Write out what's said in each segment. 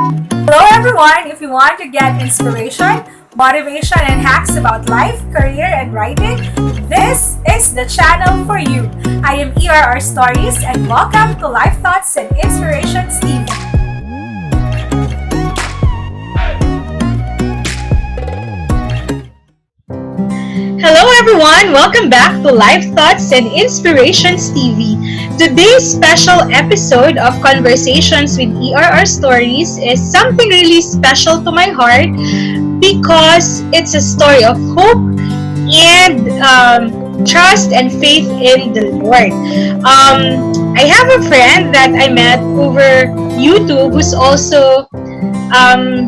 Hello everyone! If you want to get inspiration, motivation, and hacks about life, career, and writing, this is the channel for you. I am ERRstories and welcome to Life Thoughts and Inspirations TV. Hello everyone! Welcome back to Life Thoughts and Inspirations TV. Today's special episode of Conversations with ERRstories is something really special to my heart because it's a story of hope and trust and faith in the Lord. I have a friend that I met over YouTube who's also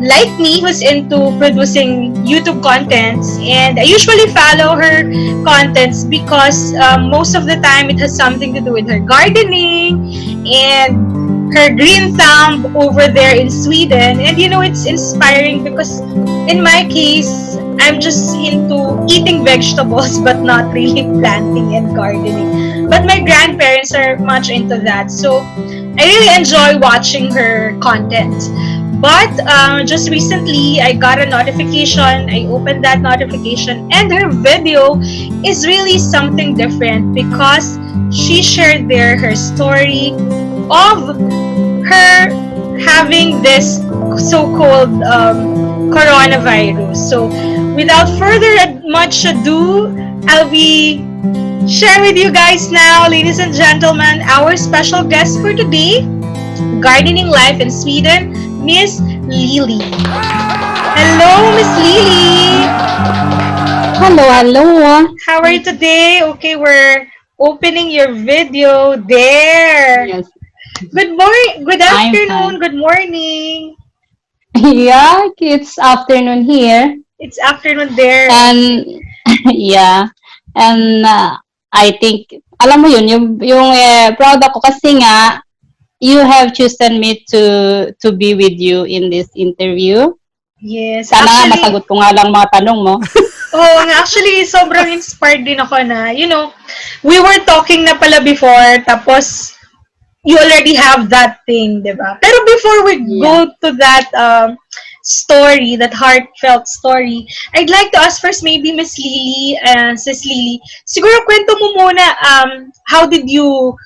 like me, who's into producing YouTube contents, and I usually follow her contents because most of the time it has something to do with her gardening and her green thumb over there in Sweden. And it's inspiring because in my case, I'm just into eating vegetables but not really planting and gardening. But my grandparents are much into that, so I really enjoy watching her content. But just recently, I got a notification. I opened that notification, and her video is really something different because she shared there her story of her having this so-called coronavirus. So, without further much ado, I'll be sharing with you guys now, ladies and gentlemen, our special guest for today, Gardening Life in Sweden, Miss Lily. Hello, Miss Lily. Hello. How are you today? Okay, we're opening your video there. Yes, Good morning, good I'm afternoon, fine. good morning. Yeah, it's afternoon here, It's afternoon there. and yeah, and I think alam mo yun, yung proud ako kasi nga you have chosen me to be with you in this interview. Yes, Sana nga actually, masagot ko nga lang mga tanong mo. actually, sobrang inspired din ako na, we were talking na pala before, tapos you already have that thing, di ba? Pero before we Yeah. go to that story, that heartfelt story, I'd like to ask first maybe Miss Lily, Sis Lily, siguro kwento mo muna, how did you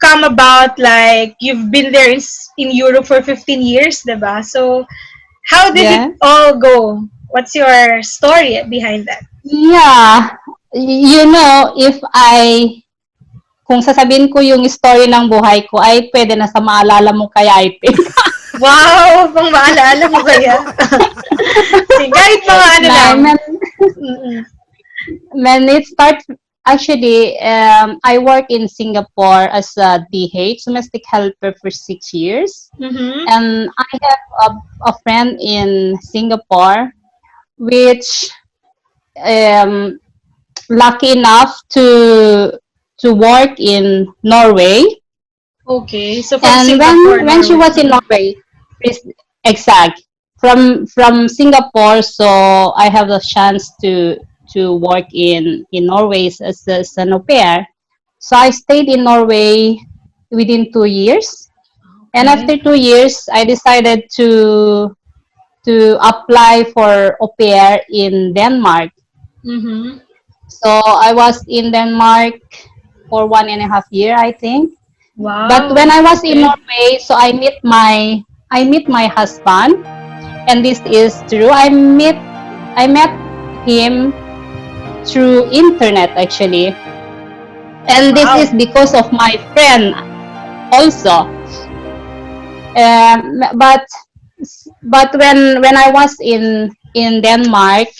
come about, like, you've been there in Europe for 15 years, di ba? So, how did it Yeah. all go? What's your story behind that? Yeah. If kung sasabihin ko yung story ng buhay ko, ay pwede na sa maalala mo kaya I think. Wow! Pang maalala mo kaya? Sige, kahit mga ano lang. When it starts, actually, I work in Singapore as a DH, domestic helper, for 6 years. Mm-hmm. And I have a friend in Singapore, which lucky enough to work in Norway. Okay, so from And Singapore, when she Norway. was in Norway, exact from Singapore, so I have the chance to work in Norway as an au pair. So I stayed in Norway within 2 years, and Okay. after 2 years, I decided to apply for au pair in Denmark. Mm-hmm. So I was in Denmark for 1.5 years, I think. Wow. But when I was in Okay. Norway, so I meet my husband, and this is true. I met him through internet actually, and this Wow. is because of my friend also. But when I was in Denmark,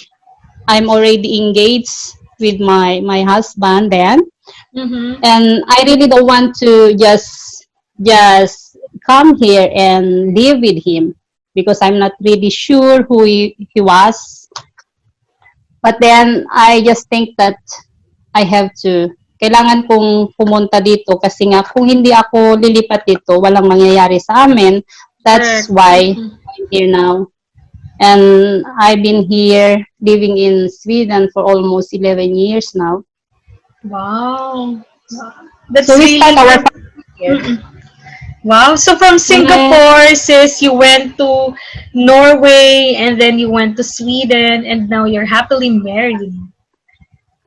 I'm already engaged with my husband then. Mm-hmm. And I really don't want to just come here and live with him because I'm not really sure who he was. But then I just think that I have to kailangan kong pumunta dito kasi nga kung hindi ako lilipat dito, walang mangyayari sa amin. That's Correct. why I'm here now. And I've been here living in Sweden for almost 11 years now. Wow. That's So we really start our good. family here. Wow. So from Mm, Singapore, sis, you went to Norway and then you went to Sweden and now you're happily married.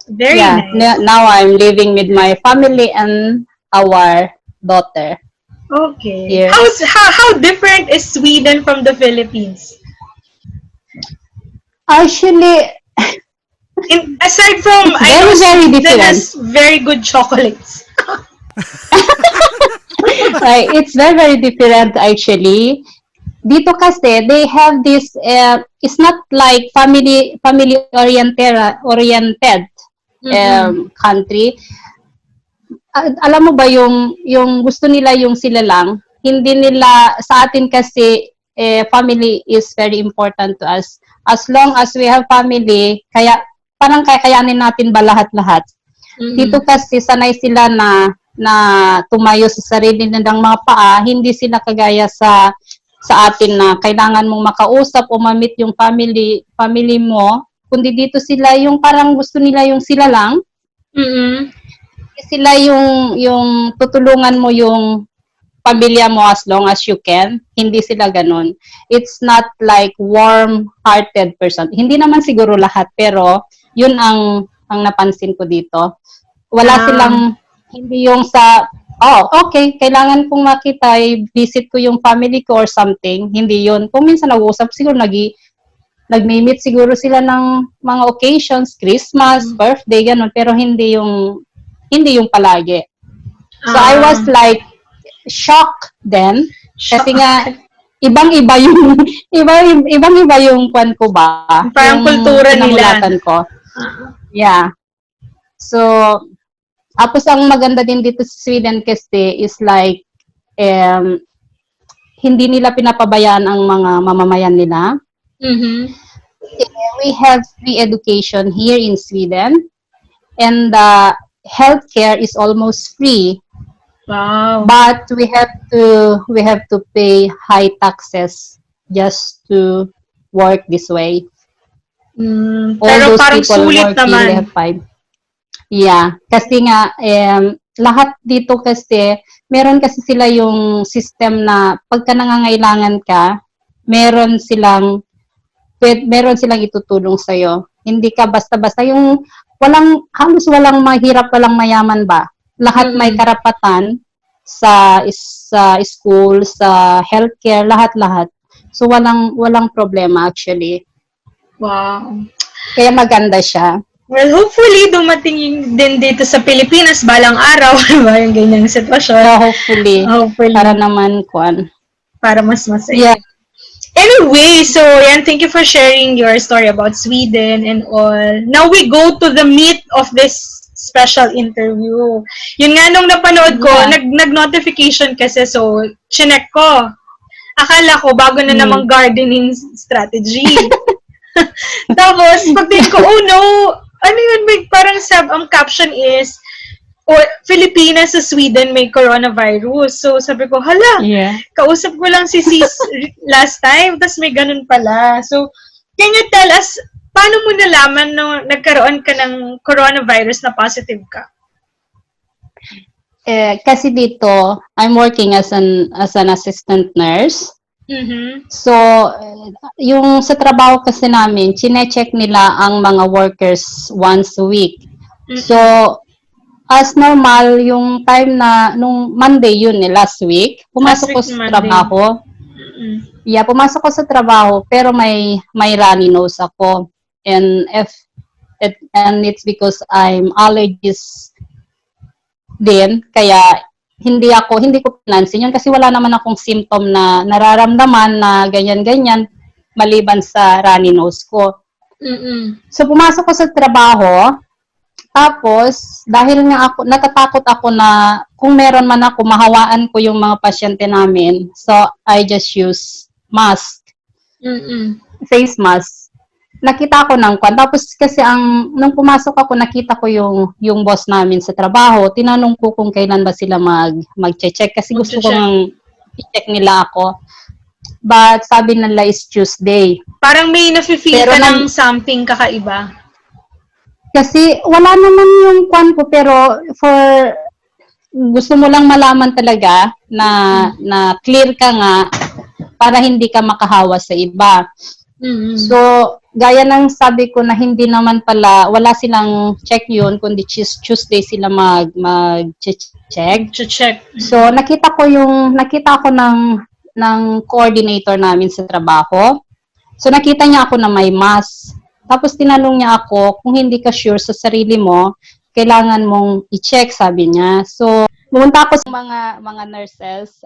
Very yeah, nice. now I'm living with my family and our daughter Okay. here. How different is Sweden from the Philippines? Actually, Aside from it's I know very, very Sweden different. has very good chocolates. Right? It's very, very different actually. Dito kasi, they have this, it's not like family oriented Mm-mm. country. Alam mo ba yung gusto nila yung sila lang, hindi nila, sa atin kasi, family is very important to us. As long as we have family, kaya, parang kakayanin natin ba lahat-lahat. Dito Mm-mm. kasi sanay sila na tumayo sa sarili nilang mga paa, hindi sila kagaya sa atin na kailangan mong makausap o ma-meet yung family mo, kundi dito sila yung parang gusto nila yung sila lang, Mm-mm. sila yung tutulungan mo yung pamilya mo as long as you can. Hindi sila ganun. It's not like warm-hearted person. Hindi naman siguro lahat, pero yun ang napansin ko dito. Wala Ah. silang, hindi yung sa, oh, okay, kailangan kong makita, visit ko yung family ko or something. Hindi yun. Kung minsan nag-uusap, siguro nag-meet siguro sila ng mga occasions, Christmas, Mm-mm. birthday, ganun, pero hindi yung palagi. So I was Ah. like shocked then kasi nga Shock. ibang-iba yung ibang-iba yung kwan ko ba, Parang yung kultura nila. kinamulatan ko. Ah. Yeah. So tapos ang maganda din dito sa Sweden kasi is like um, hindi nila pinapabayaan ang mga mamamayan nila. Mm-hmm. We have free education here in Sweden and the healthcare is almost free, Wow. but we have to pay high taxes just to work this way. All Pero those parang people sulit working, they naman. have five. Yeah, kasi nga lahat dito kasi meron kasi sila yung system na pagka nangangailangan ka, meron silang meron silang itutulong sa iyo. Hindi ka basta-basta yung halos walang mahirap, walang mayaman ba. Lahat may Mm-mm. karapatan sa school, sa healthcare, lahat-lahat. So walang walang problema actually. Wow. Kaya maganda siya. Well, hopefully, dumating yung din dito sa Pilipinas balang araw, diba? Yung ganyang sitwasyon. Yeah, hopefully para Hopefully, naman kuan. para mas masaya. Yeah, Anyway, so yan, thank you for sharing your story about Sweden and all. Now we go to the meat of this special interview. Yun nga nung napanood ko, yeah. nag-notification kasi, so chinek ko. Akala ko bago na namang Mm. gardening strategy. Tapos, pagtingin ko, oh no, ano yun, may parang ang caption is, or Filipinas sa Sweden may coronavirus. So, sabi ko, hala, Yeah. kausap ko lang si Sis last time, tas may ganun pala. So, can you tell us, paano mo nalaman no nagkaroon ka ng coronavirus na positive ka? Kasi dito, I'm working as an assistant nurse. Mm-hmm. So, yung sa trabaho kasi namin, chine-check nila ang mga workers once a week. So, Mm-mm. as normal, yung time na, nung Monday yun last week, Last pumasok ko week sa Monday. trabaho. Mm-mm. Yeah, pumasok ko sa trabaho, pero may runny nose ako. And it's because I'm allergies din, kaya hindi ko pinansin yun kasi wala naman akong symptom na nararamdaman na ganyan-ganyan maliban sa runny nose ko. Mm-mm. So pumasok ko sa trabaho, tapos dahil nga ako natatakot ako na kung meron man ako mahawaan ko yung mga pasyente namin. So I just use mask, Mm-mm. face mask. Nakita ko ng kwan. Tapos kasi nung pumasok ako, nakita ko yung boss namin sa trabaho. Tinanong ko kung kailan ba sila mag-check kasi gusto ko Mag-check. nang i-check nila ako. But sabi nila is Tuesday. Parang may nafe-feel Pero ka ng something kakaiba. kasi wala naman yung kwan ko, pero gusto mo lang malaman talaga na clear ka nga para hindi ka makahawa sa iba. So, gaya ng sabi ko na hindi naman pala, wala silang check yun, kundi Tuesday sila mag-check. Check. So, nakita ko ng coordinator namin sa trabaho. So, nakita niya ako na may mask. Tapos, tinanong niya ako, kung hindi ka sure sa sarili mo, kailangan mong i-check, sabi niya. So, pumunta ako sa mga nurses.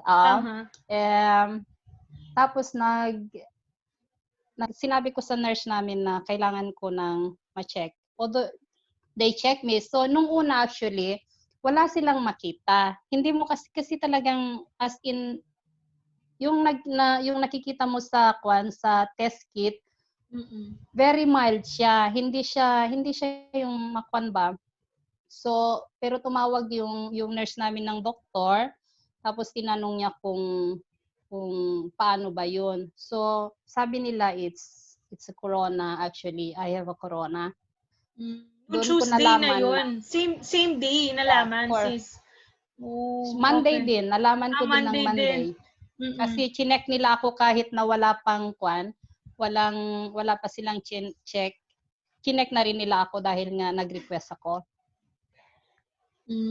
Tapos, sinabi ko sa nurse namin na kailangan ko ng ma-check. Although, they check me. So, nung una actually, wala silang makita. Hindi mo kasi talagang as in yung nakikita mo sa test kit, very mild siya. Hindi siya yung makwan ba. So, pero tumawag yung nurse namin ng doktor, tapos tinanong niya kung paano ba yun. So, sabi nila it's a corona actually. I have a corona. Doon Tuesday na yun. Same day nalaman, sis. Monday din. Nalaman ko din ng Monday. Kasi chinek nila ako kahit na wala pang wala pa silang check. Chinek na rin nila ako dahil nga nag-request ako.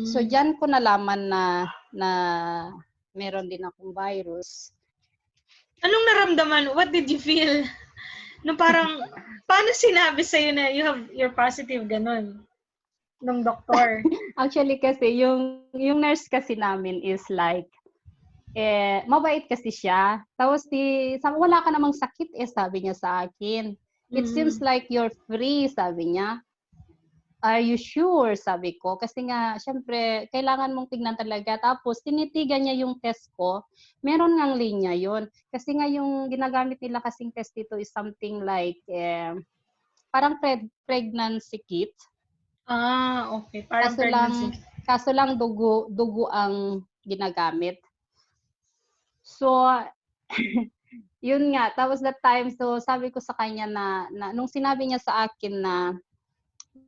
So, dyan ko nalaman na meron din akong virus. Anong naramdaman? What did you feel? No, parang, paano sinabi sa'yo na you're positive, ganun? Nung doktor. Actually kasi, yung nurse kasi namin is like, mabait kasi siya. Tapos, wala ka namang sakit sabi niya sa akin. It seems like you're free, sabi niya. Are you sure? Sabi ko. Kasi nga, syempre, kailangan mong tignan talaga. Tapos, tinitigan niya yung test ko. Meron ngang linya yun. Kasi nga, yung ginagamit nila kasing test dito is something like, parang pregnancy kit. Okay. Parang pregnancy. Kaso lang dugo ang ginagamit. So, yun nga. Tapos that time, so sabi ko sa kanya na nung sinabi niya sa akin na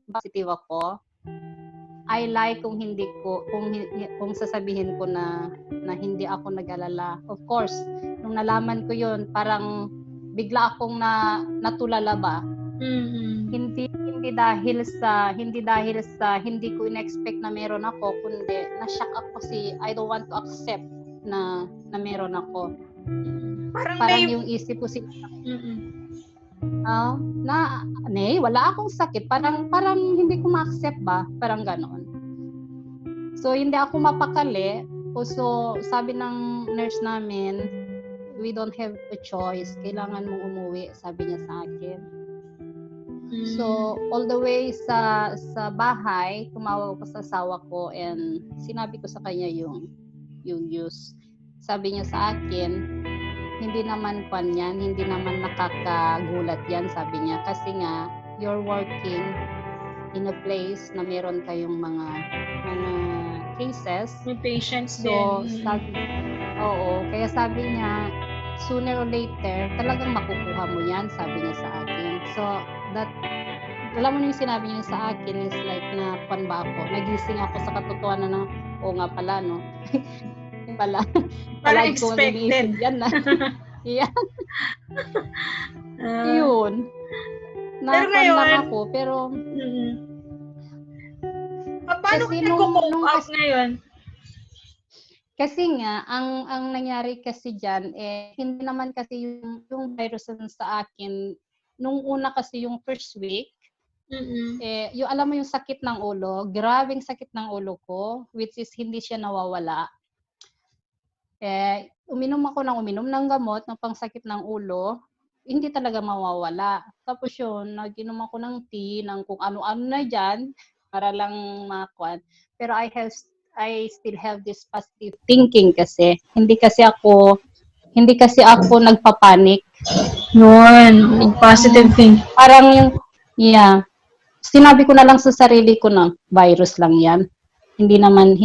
positive ako, I like kung sasabihin ko na hindi ako nag-alala. Of course, nung nalaman ko yun, parang bigla akong natulala ba. Hindi dahil sa hindi ko in-expect na meron ako, kundi na-shock ako kasi I don't want to accept na meron ako. Parang yung isip ko wala akong sakit. Parang hindi ko ma-accept ba? Parang ganoon. So, hindi ako mapakali. So, sabi ng nurse namin, we don't have a choice. Kailangan mong umuwi, sabi niya sa akin. So, all the way sa bahay, tumawag ko sa asawa ko and sinabi ko sa kanya yung news. Sabi niya sa akin, hindi naman hindi naman nakakagulat yan, sabi niya. Kasi nga, you're working in a place na meron kayong mga cases. May patients so, din. Kaya sabi niya, sooner or later, talagang makukuha mo yan, sabi niya sa akin. So, alam mo yung sinabi niya sa akin is like na ba ako, nagising ako sa katotohanan na, nga pala, no? Parang expected. Yan na. Yeah. Yun. Pero ngayon, ako, pero paano ka nag-cope up ngayon? Kasi nga, ang nangyari kasi dyan, hindi naman kasi yung virus sa akin, nung una kasi yung first week, yung alam mo yung sakit ng ulo, grabing sakit ng ulo ko, which is hindi siya nawawala. Uminom ng gamot ng pangsakit ng ulo, hindi talaga mawawala. Tapos yun, nag-inom ako ng tea, ng kung ano-ano na dyan, para lang makuan. Pero I still have this positive thinking kasi. Hindi kasi ako nagpapanik. Yun, positive thing. Parang sinabi ko na lang sa sarili ko na virus lang yan. Hindi naman,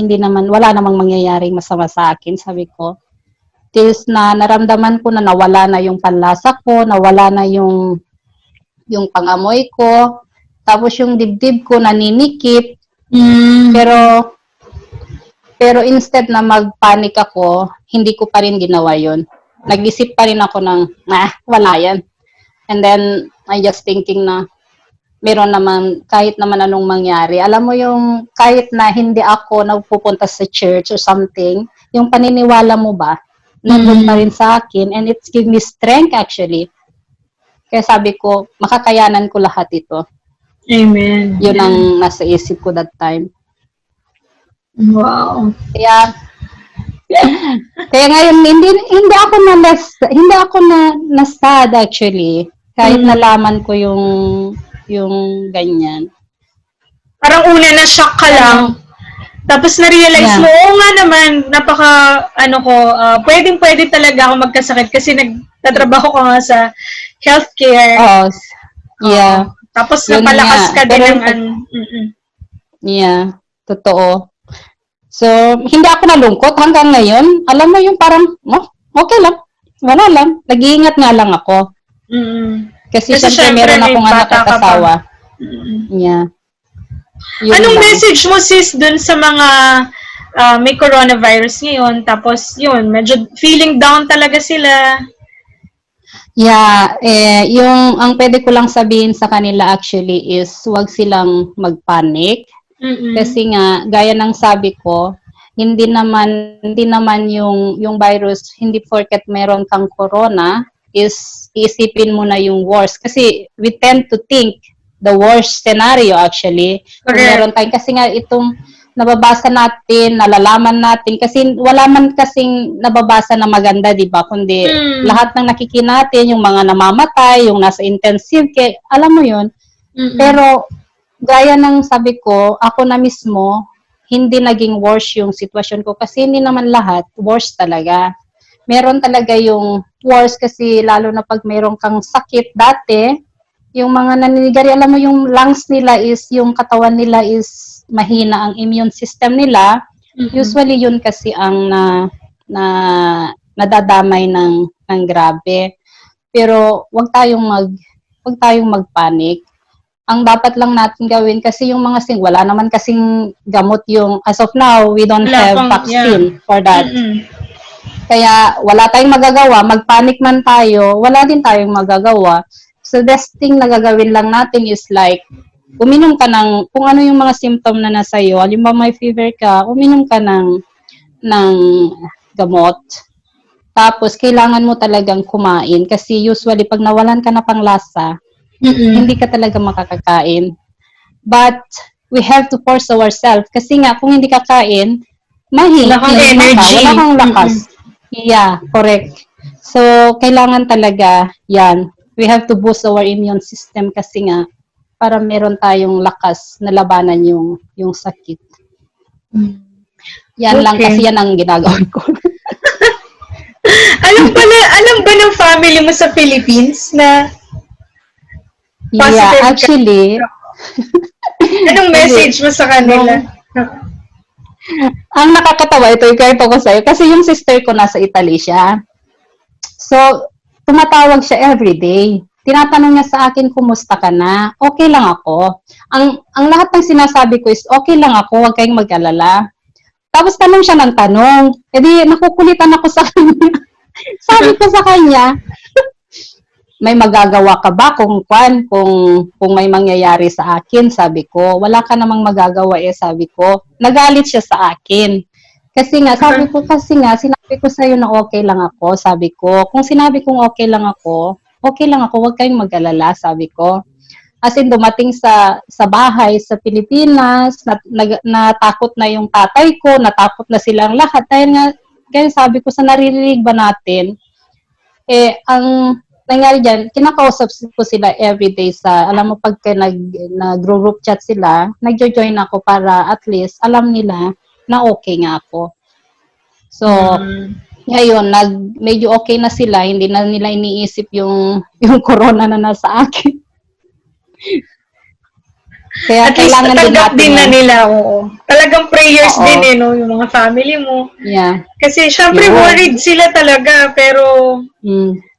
wala namang mangyayaring masama sa akin, sabi ko. Till na naramdaman ko na nawala na yung panlasa ko, nawala na yung pangamoy ko, tapos yung dibdib ko naninikip. Pero Pero instead na mag-panic ako, hindi ko pa rin ginawa yun. Nag-isip pa rin ako ng, wala yan. And then, I just thinking na, meron naman, kahit naman anong mangyari. Alam mo yung, kahit na hindi ako nagpupunta sa church or something, yung paniniwala mo ba, nandun pa rin sa akin, and it's give me strength actually. Kaya sabi ko, makakayanan ko lahat ito. Amen. Yun ang nasa isip ko that time. Wow. Kaya ngayon hindi ako na sad actually kahit nalaman ko yung ganyan. Parang una na shock ka lang. Tapos na-realize mo, oo nga naman, pwedeng-pwede talaga ako magkasakit kasi nagtatrabaho ko nga sa healthcare. Oh, yeah. Tapos napalakas ka din ng Yeah, totoo. So, hindi ako nalungkot hanggang ngayon. Alam mo yung parang, okay lang. Wala lang. Nag-iingat nga lang ako. Kasi syempre meron akong anak at asawa. Yeah. Anong message mo, sis, dun sa mga may coronavirus ngayon? Tapos, yun, medyo feeling down talaga sila. Yeah, ang pwede ko lang sabihin sa kanila actually is huwag silang mag-panic. Kasi nga, gaya ng sabi ko, hindi naman yung virus, hindi porket meron kang corona, is iisipin mo na yung worst. Kasi we tend to think the worst scenario actually. Kung meron tayong, kasi nga itong nababasa natin, nalalaman natin, kasi wala man kasing nababasa na maganda, di ba? Kundi lahat ng nakikita natin, yung mga namamatay, yung nasa intensive care, alam mo yun. Pero, gaya ng sabi ko, ako na mismo, hindi naging worse yung sitwasyon ko kasi hindi naman lahat worse talaga. Meron talaga yung worse kasi lalo na pag meron kang sakit dati, yung mga naninigari, alam mo yung lungs nila is, yung katawan nila is mahina ang immune system nila. Usually yun kasi ang nadadamay ng grabe. Pero wag tayong magpanic. Ang dapat lang natin gawin kasi yung mga wala naman kasing gamot yung as of now we don't have vaccine for that. Kaya wala tayong magagawa, magpanic man tayo, wala din tayong magagawa. So best thing na gagawin lang natin is like uminom ka ng kung ano yung mga symptom na nasa iyo. Halimbawa may fever ka, uminom ka ng gamot. Tapos kailangan mo talagang kumain kasi usually pag nawalan ka na panglasa, hindi ka talaga makakakain. But we have to force ourselves kasi nga kung hindi ka kain, wala kang energy. Wala kang lakas. Yeah, correct. So, kailangan talaga yan. We have to boost our immune system kasi nga para meron tayong lakas na labanan yung sakit. Yan lang kasi yan ang ginagawa ko. alam ba ng family mo sa Philippines na yeah, actually. Anong message mo sa kanila? Ang nakakatawa, ito ikwento ko sa'yo, kasi yung sister ko nasa Italy siya. So, tumatawag siya everyday. Tinatanong niya sa akin, kumusta ka na? Okay lang ako. Ang lahat ng sinasabi ko is, okay lang ako, huwag kayong mag-alala. Tapos tanong siya ng tanong. E di, nakukulitan ako sa kanya. Sabi ko sa kanya, may magagawa ka ba kung may mangyayari sa akin, sabi ko. Wala ka namang magagawa sabi ko. Nagalit siya sa akin. Kasi nga, sinabi ko sa'yo na okay lang ako, sabi ko. Kung sinabi kong okay lang ako, huwag kayong mag-alala, sabi ko. As in, dumating sa bahay, sa Pilipinas, natakot na yung tatay ko, natakot na silang lahat. Dahil nga, kaya sabi ko, sa naririnig ba natin, ang nangyari dyan, kinakausap ko sila everyday alam mo, pagka nag-group chat sila, nag-join ako para at least alam nila na okay nga ako. So, ngayon, medyo okay na sila, hindi na nila iniisip yung corona na nasa akin. Kaya at least tanggap din na nila, oo. Talagang prayers din no, yung mga family mo. Yeah. Kasi syempre worried sila talaga, pero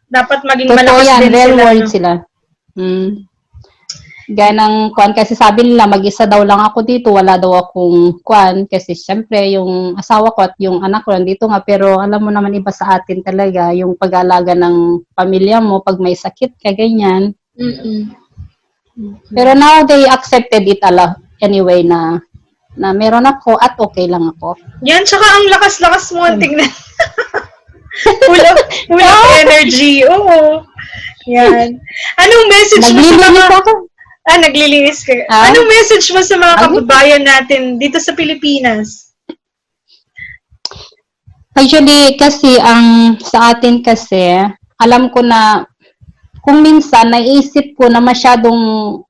dapat maging malakas din sila. sila. Worried sila. Ganang kwan kasi sabi nila mag-isa daw lang ako dito, wala daw akong kwan kasi syempre yung asawa ko at yung anak ko nandito nga pero alam mo naman iba sa atin talaga yung pag-aalaga ng pamilya mo pag may sakit ka ganyan. Mm-mm. Pero now they accepted it anyway na meron ako at okay lang ako. Yan, tsaka ang lakas-lakas mo tingnan. full of energy. Oo. Yan. Anong message mo sa Naglilinis mga... ako. naglilinis ka. Ah? Anong message mo sa mga Ay. kababayan natin dito sa Pilipinas? Actually, kasi ang sa atin kasi, alam ko na kung minsan naisip ko na masyadong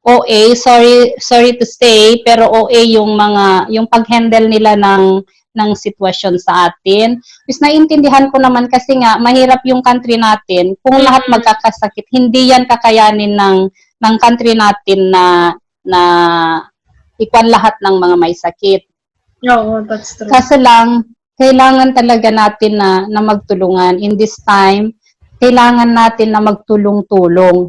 OA, sorry to say, pero OA yung pag-handle nila ng sitwasyon sa atin. Is naiintindihan ko naman kasi nga mahirap yung country natin. Kung lahat magkakasakit, hindi yan kakayanin ng country natin na ikwan lahat ng mga may sakit. Oo, that's true. Kasi lang, kailangan talaga natin na magtulungan. In this time, kailangan natin na magtulong-tulong.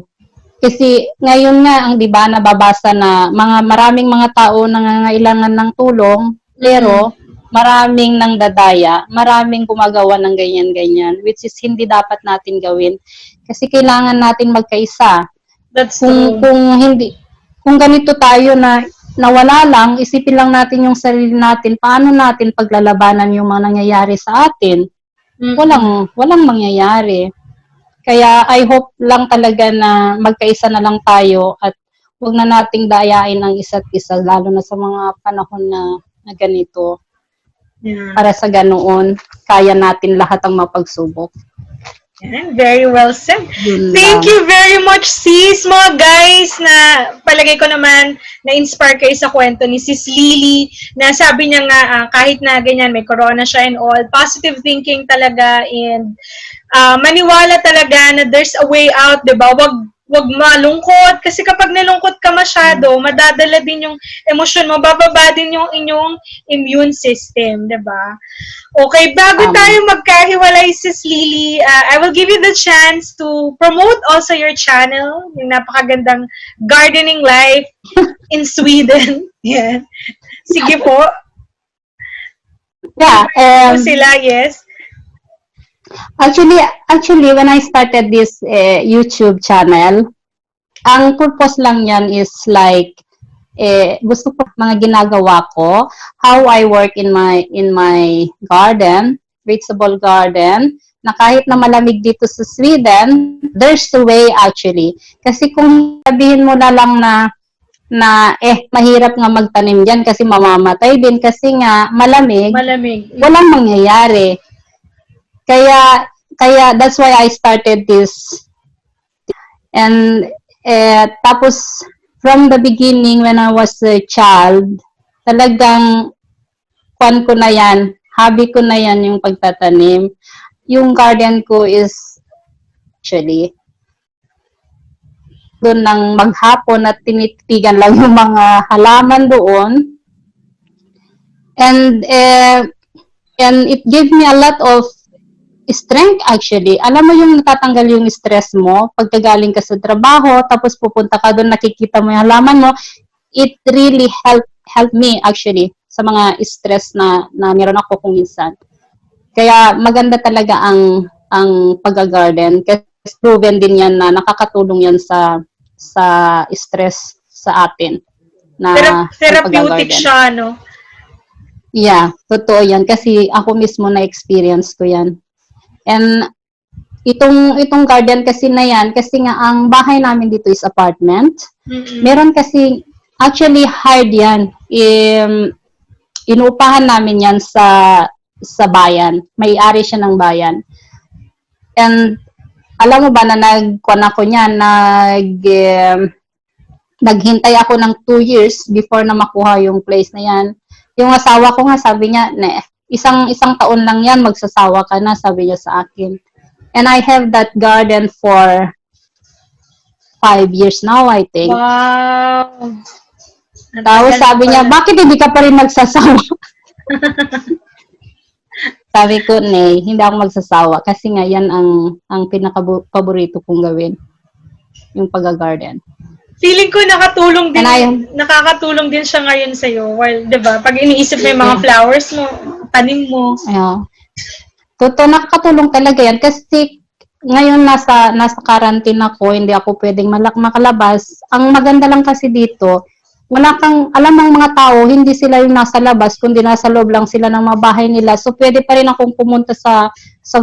Kasi ngayon nga, ang di ba, nababasa na maraming mga tao nangangailangan ng tulong, pero maraming nang dadaya, maraming gumagawa ng ganyan-ganyan, which is hindi dapat natin gawin. Kasi kailangan natin magkaisa. That's true. Kung ganito tayo na wala lang, isipin lang natin yung sarili natin, paano natin paglalabanan yung mga nangyayari sa atin? Walang mangyayari. Kaya I hope lang talaga na magkaisa na lang tayo at huwag na nating dayain ang isa't isa, lalo na sa mga panahon na ganito. Yeah. Para sa ganoon, kaya natin lahat ang mapagsubok. Yeah, very well said. Yun Thank lang. you very much, sis, mga guys, na palagay ko naman na-inspire kayo sa kwento ni Sis Lily, na sabi niya nga, kahit na ganyan, may corona siya and all, positive thinking talaga, and maniwala talaga na there's a way out, diba? Wag malungkot, kasi kapag nalungkot ka masyado, madadala din yung emosyon mo, bababa din yung inyong immune system, diba? Okay, bago tayo magkahiwalay, Sis Lily, I will give you the chance to promote also your channel, yung napakagandang gardening life in Sweden. Yeah. Sige po. Yeah. Sila, yes. Actually, when I started this YouTube channel, ang purpose lang yan is like, gusto ko mga ginagawa ko, how I work in my garden, vegetable garden, na kahit na malamig dito sa Sweden, there's a way actually. Kasi kung sabihin mo na lang na mahirap nga magtanim diyan kasi mamamatay din kasi nga malamig. Walang mangyayari. Kaya that's why I started this. And tapos from the beginning when I was a child, talagang fun ko na yan, hobby ko na yan yung pagtatanim. Yung garden ko is actually doon ng maghapon at tinitigan lang yung mga halaman doon. And it gave me a lot of strength actually. Alam mo yung natatanggal yung stress mo pagkagaling ka sa trabaho, tapos pupunta ka doon, nakikita mo yung halaman mo. It really helped me actually sa mga stress na meron ako kung minsan. Kaya maganda talaga ang pag-garden. Kasi proven din yan na nakakatulong yan sa stress sa atin. Therapeutic siya, no? Yeah, totoo yan. Kasi ako mismo na-experience ko yan. And itong garden kasi na yan, kasi nga ang bahay namin dito is apartment. Meron kasi, actually hard yan. Inuupahan namin yan sa bayan. May-ari siya ng bayan. And alam mo ba na naghintay ako ng 2 years before na makuha yung place na yan. Yung asawa ko nga sabi niya, isang taon lang yan, magsasawa ka na, sabi niya sa akin. And I have that garden for 5 years now, I think. Wow! Tapos sabi niya, bakit hindi ka pa rin magsasawa? Sabi ko, hindi ako magsasawa. Kasi nga, yan ang pinaka-paborito kong gawin. Yung pag-garden. Feeling ko nakakatulong din, And nakakatulong din siya ngayon sa'yo. Well, di ba? Pag iniisip mo yung mga flowers mo, tanim mo. Totoo, nakakatulong talaga yan. Kasi ngayon nasa quarantine ako, hindi ako pwedeng makalabas. Ang maganda lang kasi dito, wala kang, alam ng mga tao, hindi sila yung nasa labas, kundi nasa loob lang sila ng mga bahay nila. So, pwede pa rin akong pumunta sa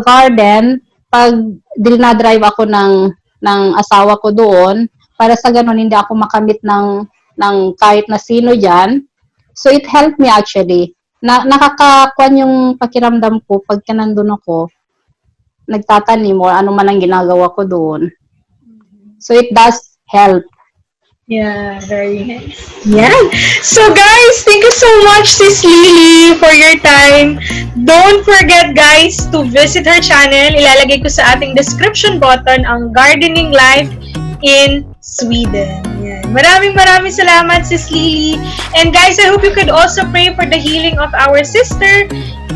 garden pag dinadrive ako ng asawa ko doon, para sa ganun, hindi ako makamit ng kahit na sino dyan. So, it helped me actually. Nakakakuan yung pakiramdam ko pagka nandun ako, nagtatanim o ano man ang ginagawa ko doon. So, it does help. Yeah, very nice. Yeah. So guys, thank you so much, Sis Lily, for your time. Don't forget, guys, to visit her channel. Ilalagay ko sa ating description button ang Gardening Life in Sweden. Yan. Maraming salamat, Sis Lily. And guys, I hope you could also pray for the healing of our sister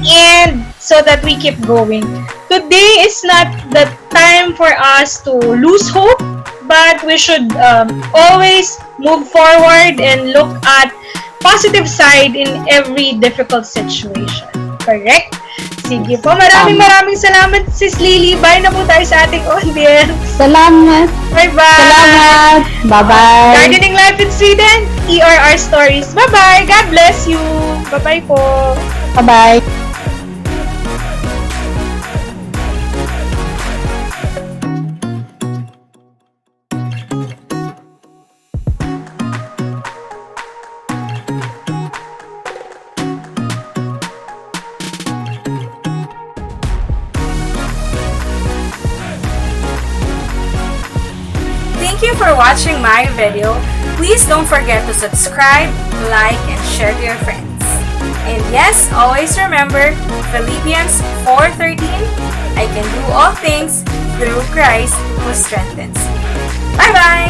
and so that we keep going. Today is not the time for us to lose hope, but we should always move forward and look at positive side in every difficult situation. Correct? Sige po. Maraming salamat, Sis Lily. Bye na po tayo sa ating audience. Salamat. Bye-bye. Salamat. Bye-bye. Gardening Life in Sweden, ERRstories. Bye-bye. God bless you. Bye-bye po. Bye-bye. Thank you for watching my video. Please don't forget to subscribe, like, and share to your friends. And yes, always remember Philippians 4:13, I can do all things through Christ who strengthens me. Bye-bye!